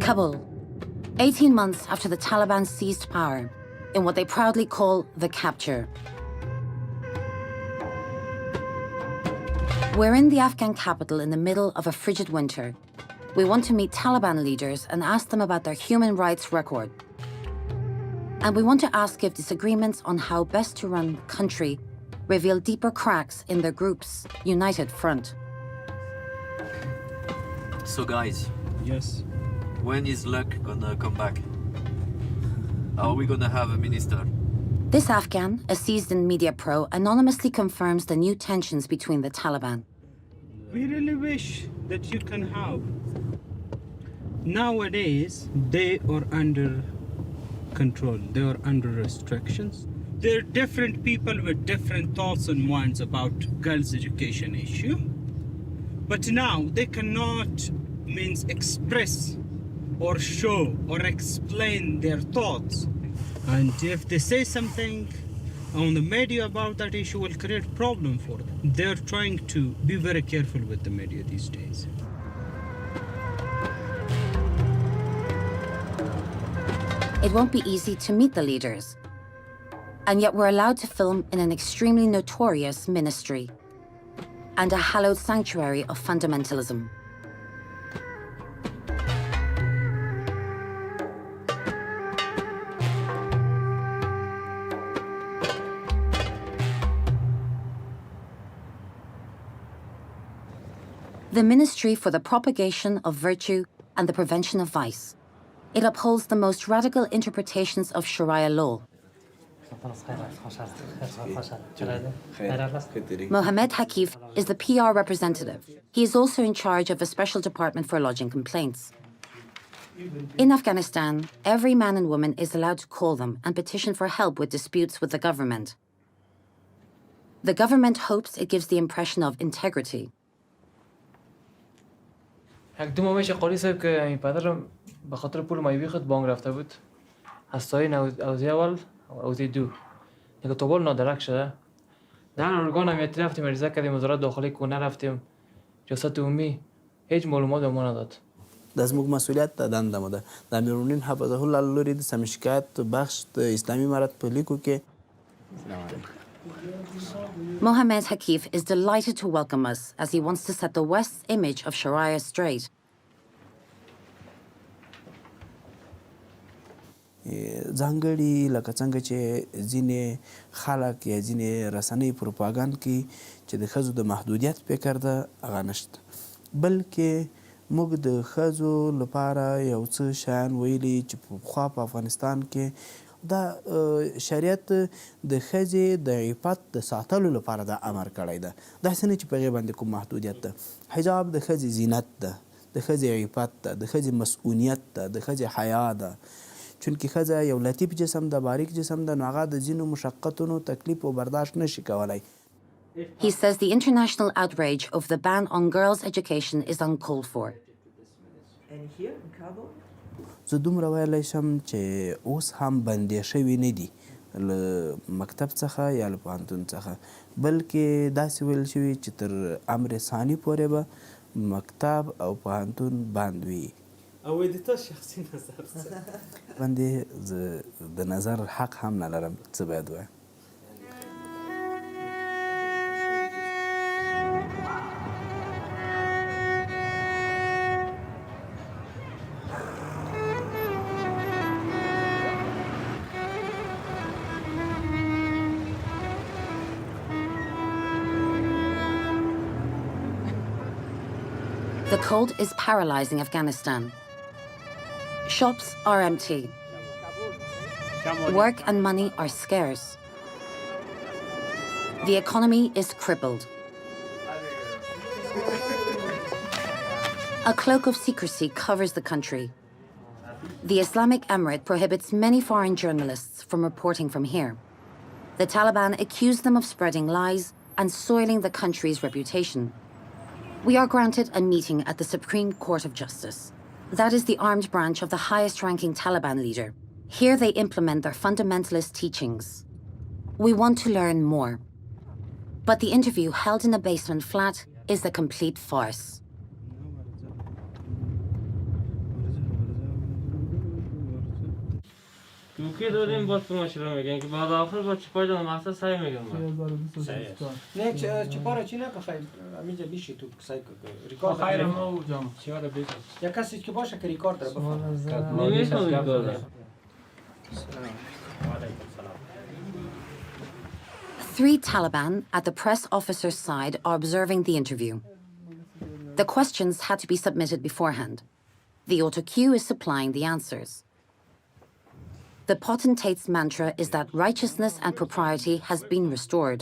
Kabul, 18 months after the Taliban seized power in what they proudly call the capture. We're in the Afghan capital in the middle of a frigid winter. We want to meet Taliban leaders and ask them about their human rights record. And we want to ask if disagreements on how best to run the country reveal deeper cracks in their group's united front. So guys. Yes. When is luck gonna come back? Are we gonna have a minister? This Afghan, a seasoned media pro, anonymously confirms the new tensions between the Taliban. We really wish that you can have. Nowadays, they are under control. They are under restrictions. There are different people with different thoughts and minds about girls' education issue. But now they cannot express or show or explain their thoughts. And if they say something on the media about that issue, will create problem for them. They're trying to be very careful with the media these days. It won't be easy to meet the leaders. And yet we're allowed to film in an extremely notorious ministry and a hallowed sanctuary of fundamentalism. The Ministry for the Propagation of Virtue and the Prevention of Vice. It upholds the most radical interpretations of Sharia law. Mohammed Hakif is the PR representative. He is also in charge of a special department for lodging complaints. In Afghanistan, every man and woman is allowed to call them and petition for help with disputes with the government. The government hopes it gives the impression of integrity. به خاطر پول مایوی خود بانک رفته بود از سایه اوزی اول اوزی دو دیگه توبال نادرک شده در ارگان امنیتی رفتیم عریضه کردیم وزارت داخلی کنه رفتیم جاست عمومی هیچ معلومات به ما نداد د زموږ مسؤلیت د دنده ده د امیرالمؤمنین حفظه الله لوري د سمشکات بخش د اسلامي امارت په لیکو کې Mohammed Hakif is delighted to welcome us as he wants to set the West's image of Sharia straight. ځانګړي لکه څنګه چې ځینې خلک یا ځینې رسنۍ پروپاګانډ کوي چې د ښځو د محدودیت فکر ده هغه نشته بلکې موږ د ښځو لپاره یو څه شیان ویلي چې پخوا په افغانستان کې دا شریعت د ښځې د عفت د ساتلو لپاره دا امر کړی ده داسې نه چې په هغې باندې کوم محدودیت ده حجاب د ښځې زینت ده د ښځې عفت ده د ښځې مسؤلیت ده د ښځې حیا ده چونکې ښځه یو لطیف جسم ده باریک جسم ده نو هغه د ځینو مشقتونو تکلیف او برداشت نشي کولی He says the international outrage of the ban on girls' education is uncalled for. And here in Kabul? زه دومره ویلی شم چې اوس هم بندې شوي نه دي له مکتب څخه یا له پوهنتون څخه بلکې داسې ویل شوي چې تر امر ثاني پورې به مکتب او پوهنتون بند وي او د تا شخصي نظر څه باندې زه د نظر حق هم نه لرم څه باید وایم The cold is paralyzing Afghanistan. Shops are empty. Work and money are scarce. The economy is crippled. A cloak of secrecy covers the country. The Islamic Emirate prohibits many foreign journalists from reporting from here. The Taliban accuse them of spreading lies and soiling the country's reputation. We are granted a meeting at the Supreme Court of Justice. That is the armed branch of the highest-ranking Taliban leader. Here they implement their fundamentalist teachings. We want to learn more. But the interview held in a basement flat is a complete farce. توکی دادیم باز مشروع میگن که بعد آخر با چپای دادم مقصد سعی میگم نه چپارا چی نه که همینجا بیشی تو سعی ریکارد خیر ما و جام چیاره بیشتر یا کسی که باشه که ریکارد را بفهم نمیشم ریکارد. Three Taliban at the press officer's side are observing the interview. The questions had to be submitted beforehand. The auto-cue is supplying the answers. The potentate's mantra is that righteousness and propriety has been restored.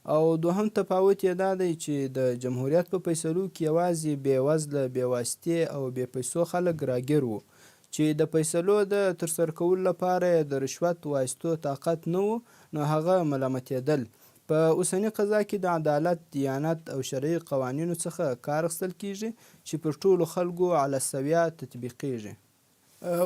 او دوهم تفاوت یې دا دی چې د جمهوریت په فیصلو کې یوازې بېوزله بېواسطې او بې پیسو خلک راګیر وو چې د فیصلو د ترسره کولو لپاره د رشوت واسطو طاقت نه و نو هغه ملامتېدل. په اوسني قضا کې د عدالت، دیانت او شرعي قوانینو څخه کار اخیستل کیږي چې پر ټولو خلکو علی السویه تطبیقیږي.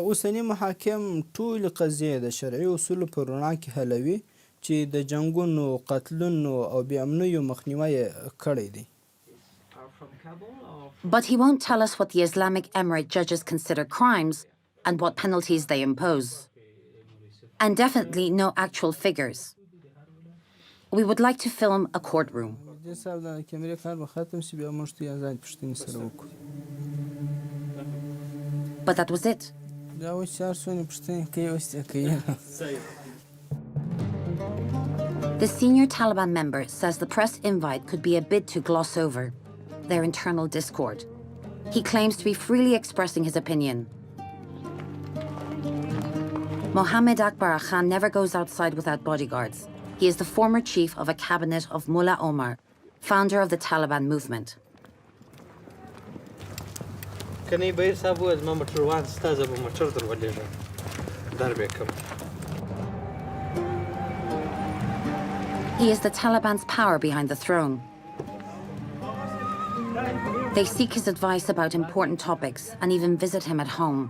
اوسني محاکم ټولې قضیې د شرعي اصولو په رڼا کې حلوي چې د جنګونو، قتلونو او بې امنیو مخنیوی یې کړی دی. But he won't tell us what the Islamic Emirate judges consider crimes and what penalties they impose. And definitely no actual figures. We would like to film a courtroom. دې صاحب د کیمرې کار به ختم شي بیا موږ ته ځان پوښتنې سره وکړو. But that was it. دا اوس چار څونه پوښتنې کوي اوس یې کوي. The senior Taliban member says the press invite could be a bid to gloss over their internal discord. He claims to be freely expressing his opinion. Mohammed Akbar Khan never goes outside without bodyguards. He is the former chief of a cabinet of Mullah Omar, founder of the Taliban movement. He is the Taliban's power behind the throne. They seek his advice about important topics and even visit him at home.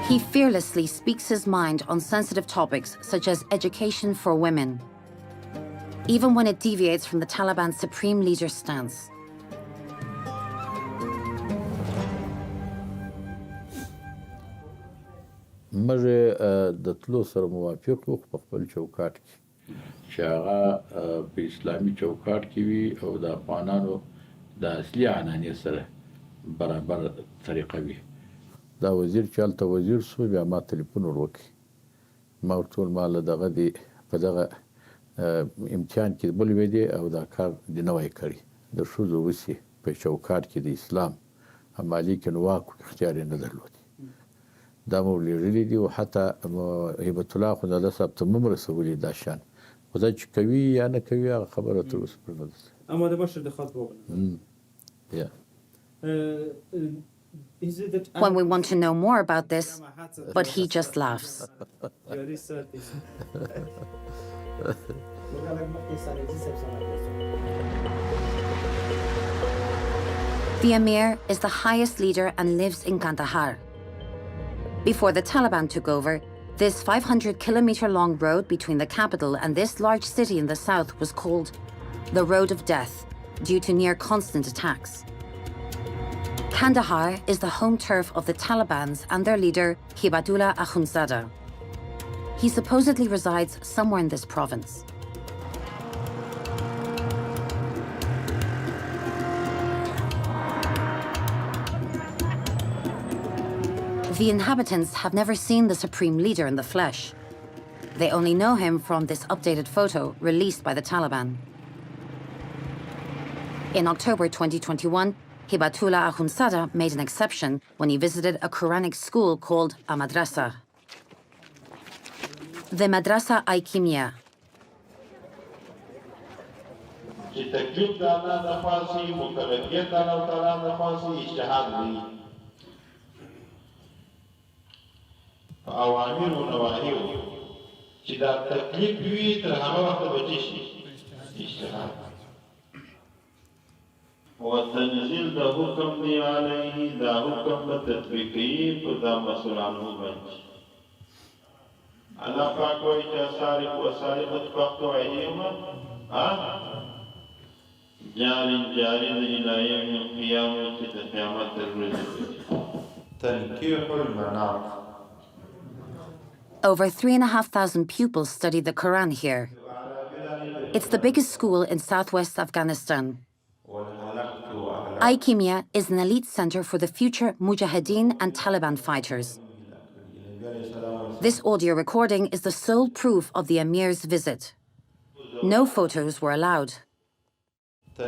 He fearlessly speaks his mind on sensitive topics such as education for women, even when it deviates from the Taliban's supreme leader's stance. موږ د تلو سره موافق وو په خپل چوکاټ کې چې هغه په اسلامي چوکاټ کې وي او د افغانانو د اصلي عنعنې سره برابر طریقه وي. دا وزیر چې هلته وزیر شو بیا ما تلیفون ور وکړ ما ورته وویل ما له دغه دې په دغه امتحان کې بلوې دي او دا کار دې نوی کړي د ښځو اوسې په چوکاټ کې د اسلام عملي کې نو واک اختیار یې نه درلود. دا مو لیدلی دي او حتی هیبت الله خدای صاحب ته مو رسولي دا شان خو دا چې کوي یا نه کوي هغه خبره تر اوسه پر نه ده. اما ده باشه دخل بکنم. When we want to know more about this, but he just laughs. The Emir is the highest leader and lives in Kandahar. Before the Taliban took over, this 500-kilometer-long road between the capital and this large city in the south was called the Road of Death due to near constant attacks. Kandahar is the home turf of the Taliban's and their leader, Hibatullah Akhundzada. He supposedly resides somewhere in this province. The inhabitants have never seen the supreme leader in the flesh. They only know him from this updated photo released by the Taliban. In October 2021, Hibatullah Akhundzada made an exception when he visited a Quranic school called a madrasa. The Madrasa Aikimia. اوامر او نواهیو چې دا تکلیف وي تر هغه وخت به شي اجتهاد وتنزيل د حکم دی علیه دا حکم په تطبیقي په دا مسلمانانو باندې الله پاک وایي چې سارق و سارقة فاقطعوا أيديهما جاري إلى يوم القيامة قيامة الرزق تنكيح المناط. Over 3,500 pupils study the Quran here. It's the biggest school in southwest Afghanistan. Ikemia is an elite center for the future Mujahideen and Taliban fighters. This audio recording is the sole proof of the Emir's visit. No photos were allowed. The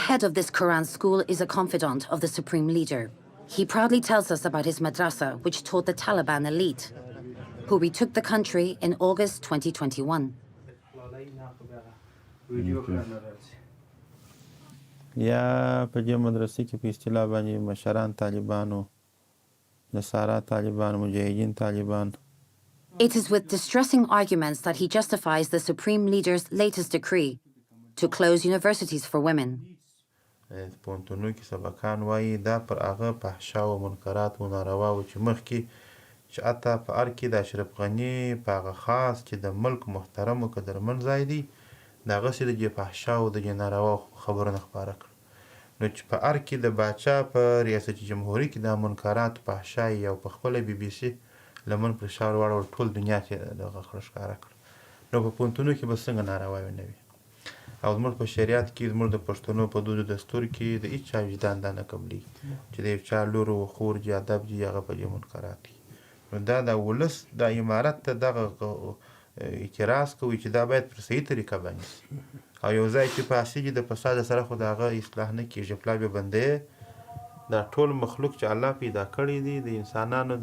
head of this Quran school is a confidant of the supreme leader. He proudly tells us about his madrasa, which taught the Taliban elite, who retook the country in August 2021. یا په دې مدرسې کې په اصطلاح باندې مشران طالبانو نصارا طالبان مجاهدین طالبان. It is with distressing arguments that he justifies the supreme leader's latest decree to close universities for women. پوهنتونونو کې سبقان وایي دا پر هغه فحشا او منکرات و نارواو چې مخکې چې حتی په هر کې د اشرف غني په هغه خاص چې د ملک محترم او قدرمن ځای دی د هغسې د دې فحشا او د دې نارواو خبرونه خپاره کړل. نو چې په هر کې د باچا په ریاست جمهوري کې د منکرات فحشا او په خپله بي بي سي لمن پر شاور واړول ټول دنیا کې دغه ښکاره کړل. نو په پوهنتونونو کې به څنګه نارواوې نه وي؟ او زموږ په شریعت کې زموږ د پښتنو په دود و دستور کې د هېچا وجدان دا نه قبلېږي چې د یو چا لور و خور دي ادب دي هغه په دې منکرات دي. نو دا د ولس د امارت ته دغه اعتراض کوي چې دا باید پر صحیح طریقه باندې سي او یو ځای چې پاسېږي د فساد سره خو د هغه اصلاح نه کېږي. پلا بیا بندی دا ټول مخلوق چې الله پیدا کړی دی د انسانانو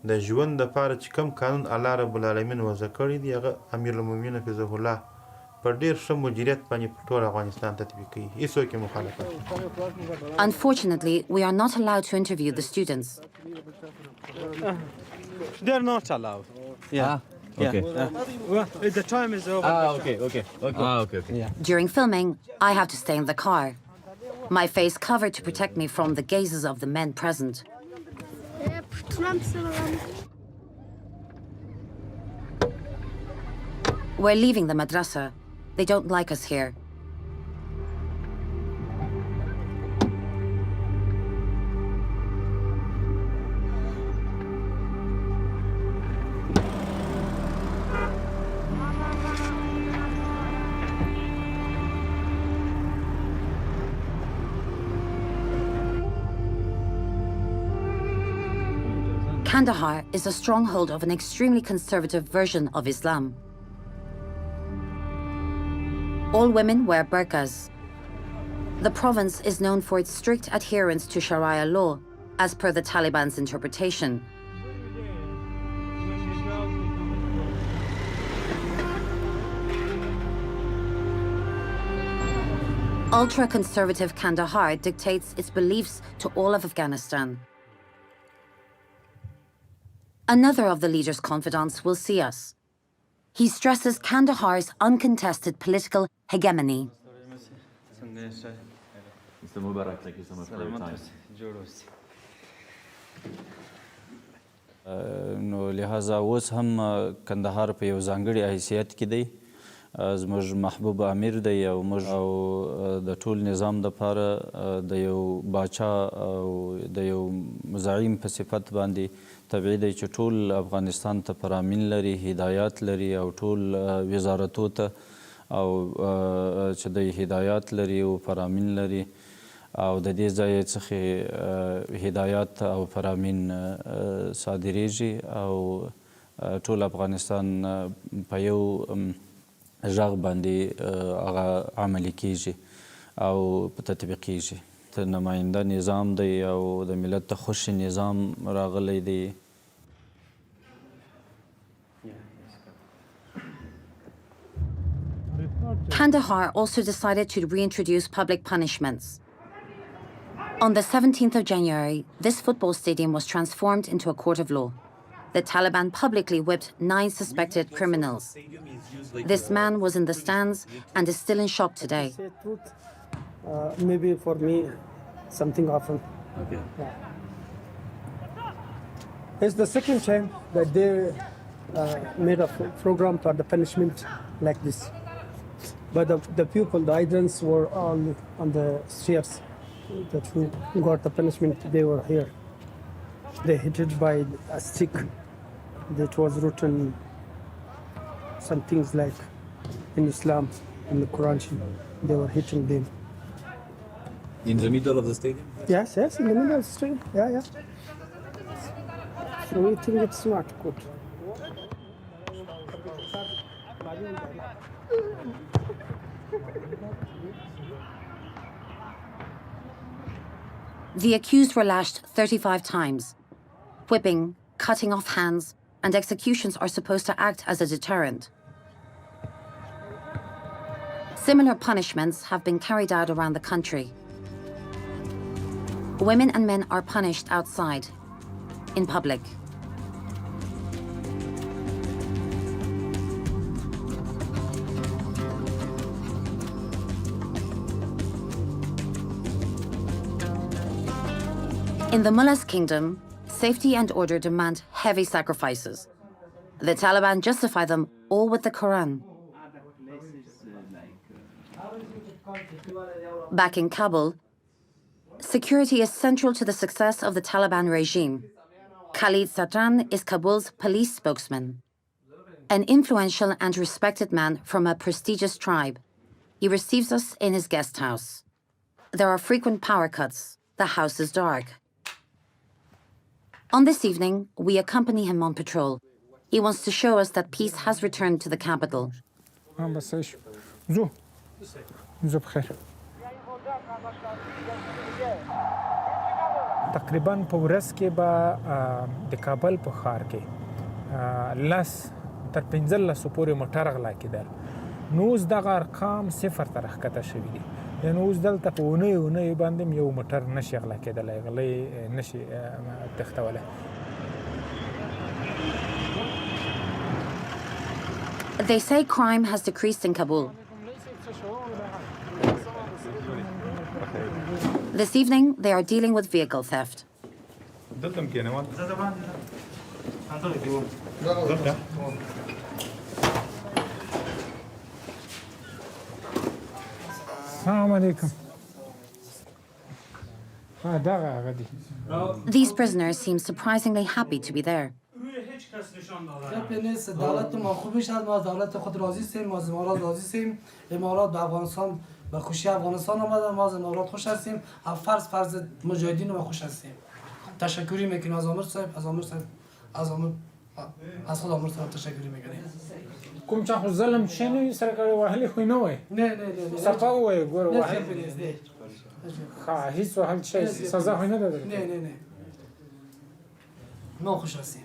د ژوند دپاره چې کوم قانون الله رب العالمین وضع کړی دی هغه امیرالمؤمنین فضله الله په ډېر ښه مدیریت باندې په ټول افغانستان تطبیق کوي. هېڅوک یې مخالفت. Unfortunately, we are not allowed to interview the students. They're not allowed. Yeah. Okay. Well, the time is over. Okay. Yeah. During filming, I have to stay in the car, my face covered to protect me from the gazes of the men present. We're leaving the madrasa. They don't like us here. Kandahar is a stronghold of an extremely conservative version of Islam. All women wear burqas. The province is known for its strict adherence to Sharia law, as per the Taliban's interpretation. Ultra-conservative Kandahar dictates its beliefs to all of Afghanistan. Another of the leader's confidants will see us. He stresses Kandahar's uncontested political hegemony. Mr. Mubarak, thank you so much for your time. نو لہذا اوس هم کندهار په یو ځانګړي حیثیت کې دی. زموږ محبوب امیر دی او موږ او د ټول نظام دپاره د یو باچا او د یو زعیم په صفت باندې طبیعي دی چې ټول افغانستان ته فرامین لري، هدایات لري او ټول وزارتو ته او چې د هدایات لري او فرامین لري او د دې ځای څخه هدایات او فرامین صادریږي او ټول افغانستان په یو غږ باندې هغه عملي کیږي او تطبیقیږي. نماینده نظام دی او د ملت ته خوشي نظام راغلی دی. Kandahar also decided to reintroduce public punishments. On the 17th of January, this football stadium was transformed into a court of law. The Taliban publicly whipped 9 suspected criminals. This man was in the stands and is still in shock today. Maybe for me, something often Okay. It's the second time that they made a program for the punishment like this. But the people, the idents were all on the streets that who got the punishment, they were here. They hit it by a stick that was written some things like in Islam, in the Quran, they were hitting them. In the middle of the stadium? Yes, in the middle of the street, yeah. So we think it's not good. The accused were lashed 35 times. Whipping, cutting off hands, and executions are supposed to act as a deterrent. Similar punishments have been carried out around the country. Women and men are punished outside, in public. In the Mullah's kingdom, safety and order demand heavy sacrifices. The Taliban justify them all with the Quran. Back in Kabul, security is central to the success of the Taliban regime. Khalid Sadran is Kabul's police spokesman. An influential and respected man from a prestigious tribe, he receives us in his guest house. There are frequent power cuts. The house is dark. On this evening, we accompany him on patrol. He wants to show us that peace has returned to the capital. تقریبا په ورځ کې به د کابل په ښار کې لس تر 15 پورې موټر غلا کېدل نو اوس دغه ارقام صفر ته راښکته شوي دي یعنې اوس دلته په اونیو باندې یو موټر نشي غلا کېدلی غلی نشي تښتولی. They say crime has decreased in Kabul. This evening, they are dealing with vehicle theft. These prisoners seem surprisingly happy to be there. خوشی افغانستان آمدن ما از امارات خوش هستیم فرض مجاهدین و خوش هستیم تشکری میکنیم از آمر صاحب از خود آمر صاحب تشکری میکنیم کوم چا خو ظلم شنو سره کړي وهلي خو نه وای نه صفا وای ګور وهل ها هیڅ وهل شي سزا خو نه ده نه ما خوش هستیم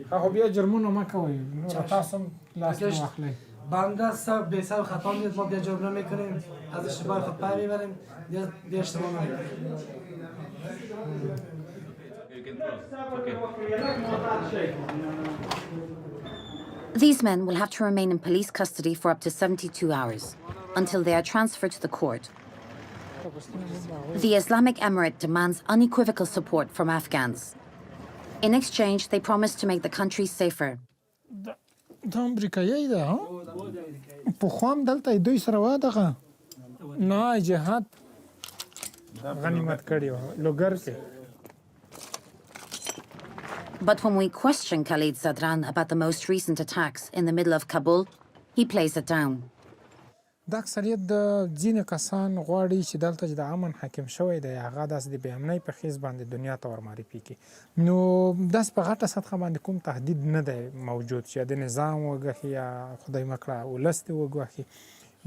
خو بیا جرمونه ما کوي نو تاسو لاس نه واخلئ بنده سب به سر خطا میاد ما بیا جبران میکنیم از اشتباه خود پای میبریم بیا اشتباه نمیکنیم. These men will have to remain in police custody for up to 72 hours until they are transferred to the court. The Islamic Emirate demands unequivocal support from Afghans. In exchange, they promise to make the country safer. دا امریکایی ده ها په خوام دلته دوی سره واده نه جهاد غنیمت کړی لوګر کې. But when we question Khalid Sadran about the most recent attacks in the middle of Kabul, he plays it down. دا اکثریت د ځینې کسان غواړي چې دلته چې د امن حاکم شوی دی هغه داسې د بې امنۍ په خیز باندې دنیا ته ورمعرفي کړي نو داسې په غټه سطحه باندې کوم تهدید نه دی موجود چې د نظام وګواښي یا خدای مه کړه ولس دې وګواښي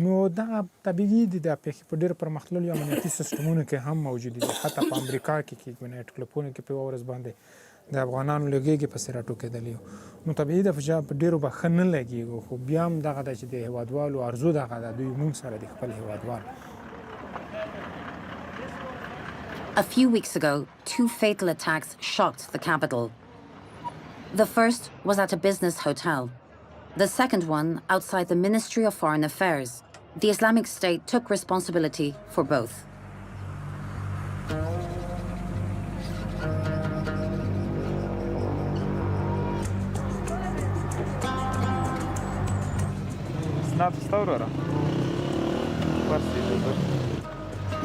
نو دغه طبیعي دي دا پیښې په ډېرو پرمختللو امنیتي سیسټمونو کې هم موجودې دي حتی په امریکا کې نایټ کلبونو کې په یوه ورځ باندې د افغانانو لږېږي پسې راټوکېدلي نو طبیعي ده په ډېرو به ښه نه لګېږي خو بیا هم دغه ده چې د هېوادوالو ارزو دغه ده دوی مونږ سره د خپل هېوادوال. A few weeks ago, 2 fatal attacks shocked the capital. The first was at a business hotel. The second one outside the Ministry of Foreign Affairs. The Islamic State took responsibility for both.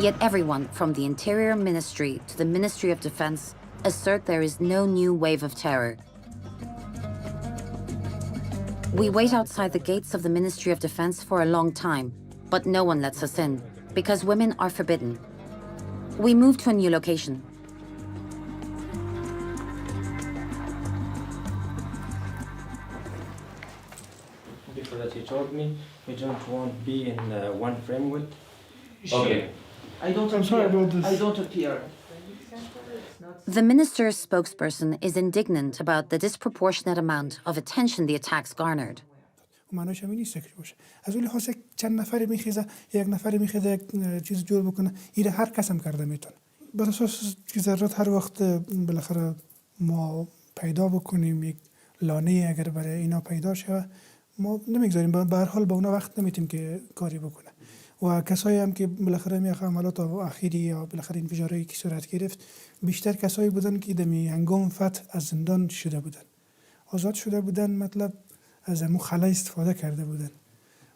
Yet everyone, from the Interior Ministry to the Ministry of Defense, assert there is no new wave of terror. We wait outside the gates of the Ministry of Defense for a long time, but no one lets us in, because women are forbidden. We move to a new location. Before that, you told me you don't want to be in one frame with. Okay. I don't I'm sorry about this. I don't appear. The minister's spokesperson is indignant about the disproportionate amount of attention the attacks garnered. معناش همین نیست که باشه از اون لحاظ چند نفری میخیزه یک نفری میخیزه یک چیز جور بکنه ایره هر کس هم کرده میتونه بر اساس ذرات هر وقت بالاخره ما پیدا بکنیم یک لانه اگر برای اینا پیدا شه ما نمیگذاریم به هر حال با اونا وقت نمیتیم که کاری بکنه و کسایی هم که بالاخره می عملات اخیری یا بالاخره انفجاری که صورت گرفت بیشتر کسایی بودن که دمی هنگام فتح از زندان شده بودن آزاد شده بودن مطلب از همون خلا استفاده کرده بودن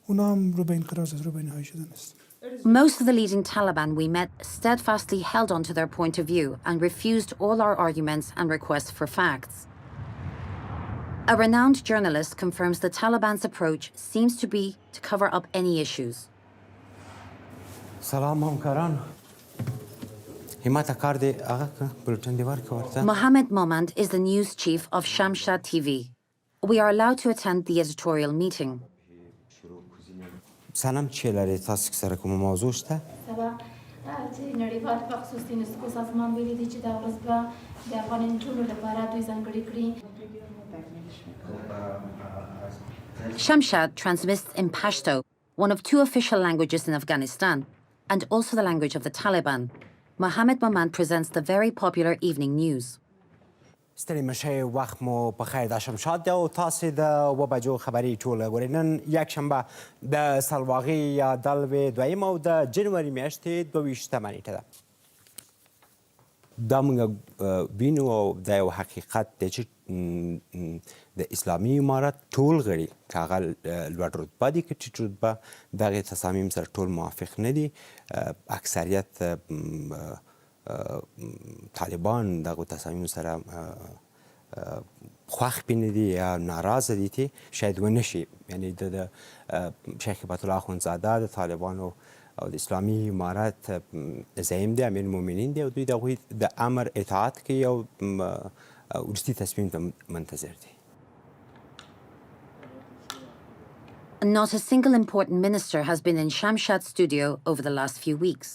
اونا هم رو به انقراض از رو به نهایی شدن است. Most of the leading Taliban we met steadfastly held on to their point of view and refused all our arguments and requests for facts. A renowned journalist confirms the Taliban's approach seems to be to cover up any issues. سلام همکاران همت کار دی آقا بولتن دیوار که ورته Mohammed Momand is the news chief of Shamshad TV. We are allowed to attend the editorial meeting. سلام چی لري تاسو که سره کوم موضوع شته سبا چې نړیوال په خصوص د یونسکو سازمان ویلي دی چې دا ورځ به د افغان نجونو لپاره دوی ځانګړې کړي. Shamshad transmits in Pashto, one of two official languages in Afghanistan, and also the language of the Taliban. Mohammed Momand presents the very popular evening news. ستړي مشه وخت مو په خیر د شمشاد دی او تاسو د و بجو خبري ټوله ورنن یک شنبه د سلواغي یا دلوي دویم او د جنوري میاشتې 22 نیټه ده دا موږ وینو او د یو حقیقت دی چې د اسلامي امارت ټول غړي چې هغه لوړ رتبه دي که ټیټ رتبه دغې تصامیم سره ټول موافق نه دي اکثریت طالبان دغه تصامیم سره خوښ پې نه دي یا ناراضه دي چې شاید ونه شي یعنی د شیخ هبت الله اخوندزاده د طالبانو او د اسلامي امارت زعیم دی امیر المؤمنین دی او دوی د هغوی د امر اطاعت کوي او وروستي تصمیم ته منتظر دي Not a single important minister has been in Shamshad's studio over the last few weeks.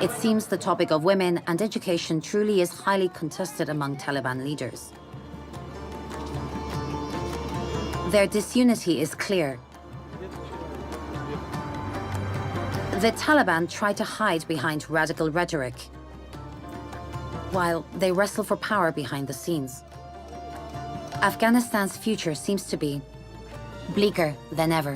It seems the topic of women and education truly is highly contested among Taliban leaders. Their disunity is clear. The Taliban try to hide behind radical rhetoric, while they wrestle for power behind the scenes. Afghanistan's future seems to be bleaker than ever.